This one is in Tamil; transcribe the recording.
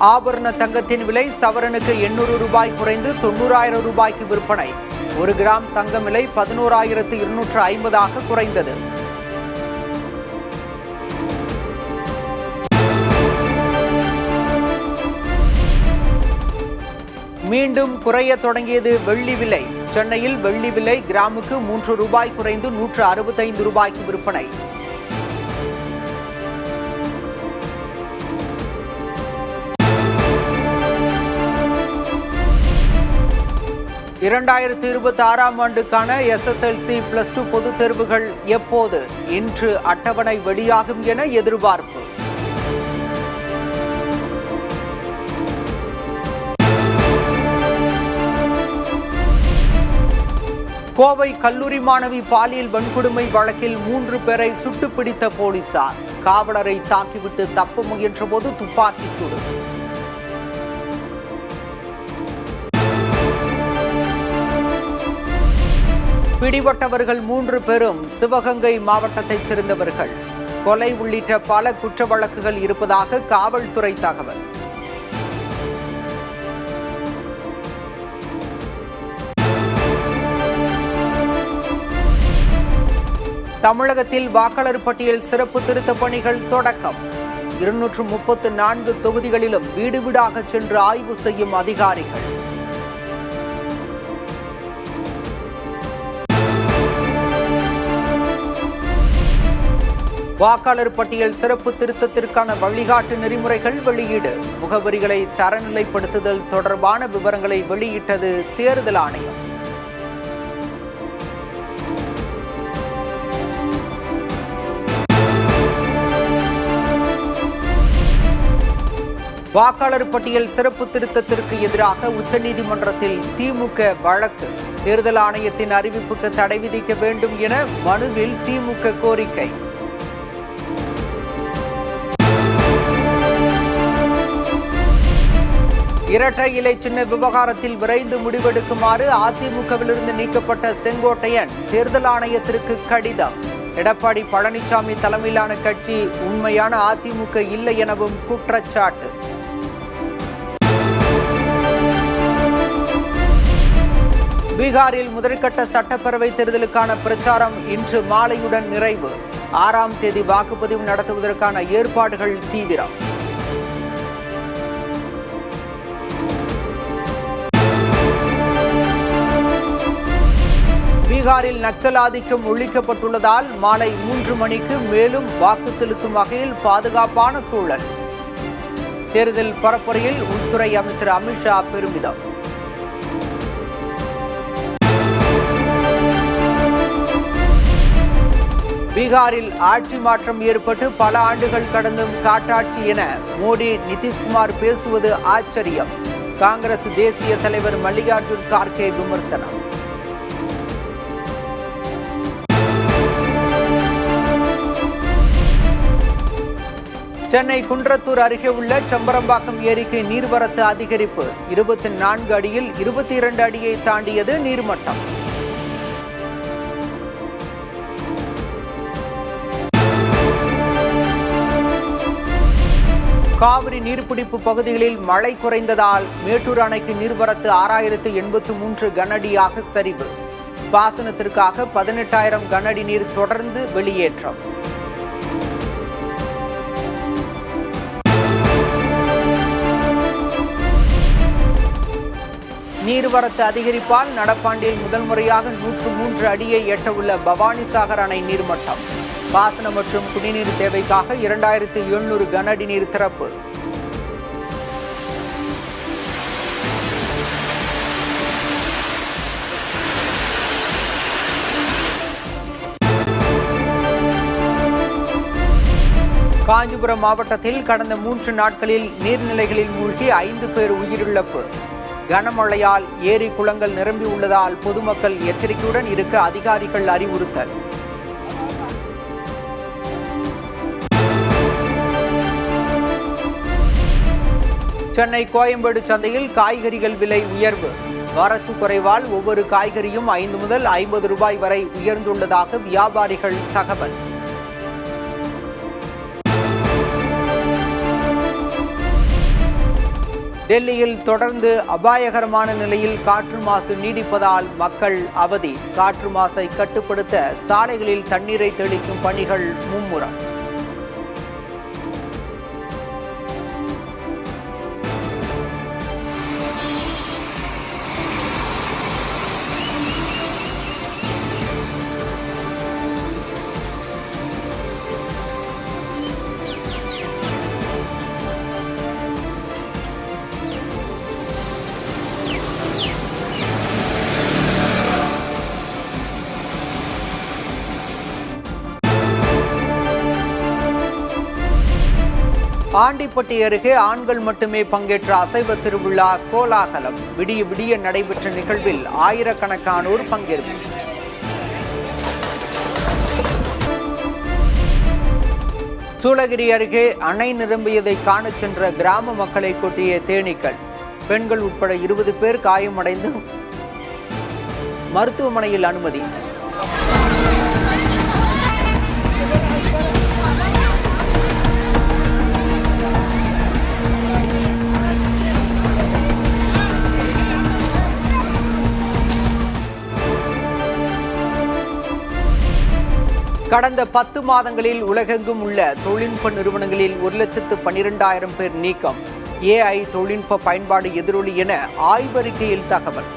ஆபரண தங்கத்தின் விலை சவரனுக்கு 800 ரூபாய் குறைந்து 90,000 ரூபாய்க்கு விற்பனை. 1 கிராம் தங்கம் விலை 11,250 குறைந்தது. மீண்டும் குறைய தொடங்கியது வெள்ளி விலை. சென்னையில் வெள்ளி விலை கிராமுக்கு 3 ரூபாய் குறைந்து 165 ரூபாய்க்கு விற்பனை. இரண்டாயிரத்து 26ஆம் ஆண்டுக்கான SSLC +2 பொதுத் தேர்வுகள் எப்போது? இன்று அட்டவணை வெளியாகும் என எதிர்பார்ப்பு. கோவை கல்லூரி மாணவி பாலியல் வன்கொடுமை வழக்கில் 3 பேரை சுட்டுப்பிடித்த போலீசார். காவலரை தாக்கிவிட்டு தப்ப முயன்றபோது துப்பாக்கிச் சூடு. பிடிபட்டவர்கள் 3 பேரும் சிவகங்கை மாவட்டத்தைச் சேர்ந்தவர்கள். கொலை உள்ளிட்ட பல குற்ற வழக்குகள் இருப்பதாக காவல்துறை தகவல். தமிழகத்தில் வாக்காளர் பட்டியல் சிறப்பு திருத்த பணிகள் தொடக்கம். 234 தொகுதிகளிலும் வீடு வீடாக சென்று ஆய்வு செய்யும் அதிகாரிகள். வாக்காளர் பட்டியல் சிறப்பு திருத்தத்திற்கான வழிகாட்டு நெறிமுறைகள் வெளியீடு. முகவரிகளை தரநிலைப்படுத்துதல் தொடர்பான விவரங்களை வெளியிட்டது தேர்தல் ஆணையம். வாக்காளர் பட்டியல் சிறப்பு திருத்தத்திற்கு எதிராக உச்சநீதிமன்றத்தில் திமுக வழக்கு. தேர்தல் ஆணையத்தின் அறிவிப்புக்கு தடை விதிக்க வேண்டும் என மனுவில் திமுக கோரிக்கை. இரட்டை இலை சின்ன விவகாரத்தில் விரைந்து முடிவெடுக்குமாறு அதிமுகவிலிருந்து நீக்கப்பட்ட செங்கோட்டையன் தேர்தல் ஆணையத்திற்கு கடிதம். எடப்பாடி பழனிசாமி தலைமையிலான கட்சி உண்மையான அதிமுக இல்லை எனவும் குற்றச்சாட்டு. பீகாரில் முதற்கட்ட சட்டப்பேரவை தேர்தலுக்கான பிரச்சாரம் இன்று மாலையுடன் நிறைவு. 6ஆம் தேதி வாக்குப்பதிவு நடத்துவதற்கான ஏற்பாடுகள் தீவிரம். பீகாரில் நக்சல் ஆதிக்கம் ஒழிக்கப்பட்டுள்ளதால் மாலை 3 மணிக்கு மேலும் வாக்கு செலுத்தும் வகையில் பாதுகாப்பான சூழல். தேர்தல் பரப்புரையில் உள்துறை அமைச்சர் அமித்ஷா பெருமிதம். பீகாரில் ஆட்சி மாற்றம் ஏற்பட்டு பல ஆண்டுகள் கடந்தும் காட்டாட்சி என மோடி நிதிஷ்குமார் பேசுவது ஆச்சரியம். காங்கிரஸ் தேசிய தலைவர் மல்லிகார்ஜுன் கார்கே விமர்சனம். சென்னை குன்றத்தூர் அருகே உள்ள செம்பரம்பாக்கம் ஏரிக்கு நீர்வரத்து அதிகரிப்பு. 24 அடியில் 22 அடியை தாண்டியது நீர்மட்டம். காவிரி நீர்பிடிப்பு பகுதிகளில் மழை குறைந்ததால் மேட்டூர் அணைக்கு நீர்வரத்து 6083 கனஅடியாக சரிவு. பாசனத்திற்காக 18,000 கனஅடி நீர் தொடர்ந்து வெளியேற்றம். நீர்வரத்து அதிகரிப்பால் நடப்பாண்டில் முதல் முறையாக 103 அடியை எட்டவுள்ள பவானிசாகர் அணை நீர்மட்டம். பாசனம் மற்றும் குடிநீர் தேவைக்காக 2700 கனஅடி நீர் திறப்பு. காஞ்சிபுரம் மாவட்டத்தில் கடந்த 3 நாட்களில் நீர்நிலைகளில் மூழ்கி 5 பேர் உயிரிழப்பு. கனமழையால் ஏரி குளங்கள் நிரம்பி உள்ளதால் பொதுமக்கள் எச்சரிக்கையுடன் இருக்க அதிகாரிகள் அறிவுறுத்தல். சென்னை கோயம்பேடு சந்தையில் காய்கறிகள் விலை உயர்வு. வரத்து குறைவால் ஒவ்வொரு காய்கறியும் 5 முதல் 50 ரூபாய் வரை உயர்ந்துள்ளதாக வியாபாரிகள் தகவல். டெல்லியில் தொடர்ந்து அபாயகரமான நிலையில் காற்று மாசு நீடிப்பதால் மக்கள் அவதி. காற்று மாசை கட்டுப்படுத்த சாலைகளில் தண்ணீரை தெளிக்கும் பணிகள் மும்முரம். ஆண்டிப்பட்டி அருகே ஆண்கள் மட்டுமே பங்கேற்ற அசைவ திருவிழா கோலாகலம். விடிய விடிய நடைபெற்ற நிகழ்வில் ஆயிரக்கணக்கானோர் பங்கேற்பு. சூளகிரி அருகே அணை நிரம்பியதை காணச் சென்ற கிராம மக்களை கொட்டிய தேனீக்கள். பெண்கள் உட்பட 20 பேர் காயமடைந்து மருத்துவமனையில் அனுமதி. கடந்த 10 மாதங்களில் உலகெங்கும் உள்ள தொழில்நுட்ப நிறுவனங்களில் 1,12,000 பேர் நீக்கம். AI தொழில்நுட்ப பயன்பாடு எதிரொலி என ஆய்வறிக்கையில் தகவல்.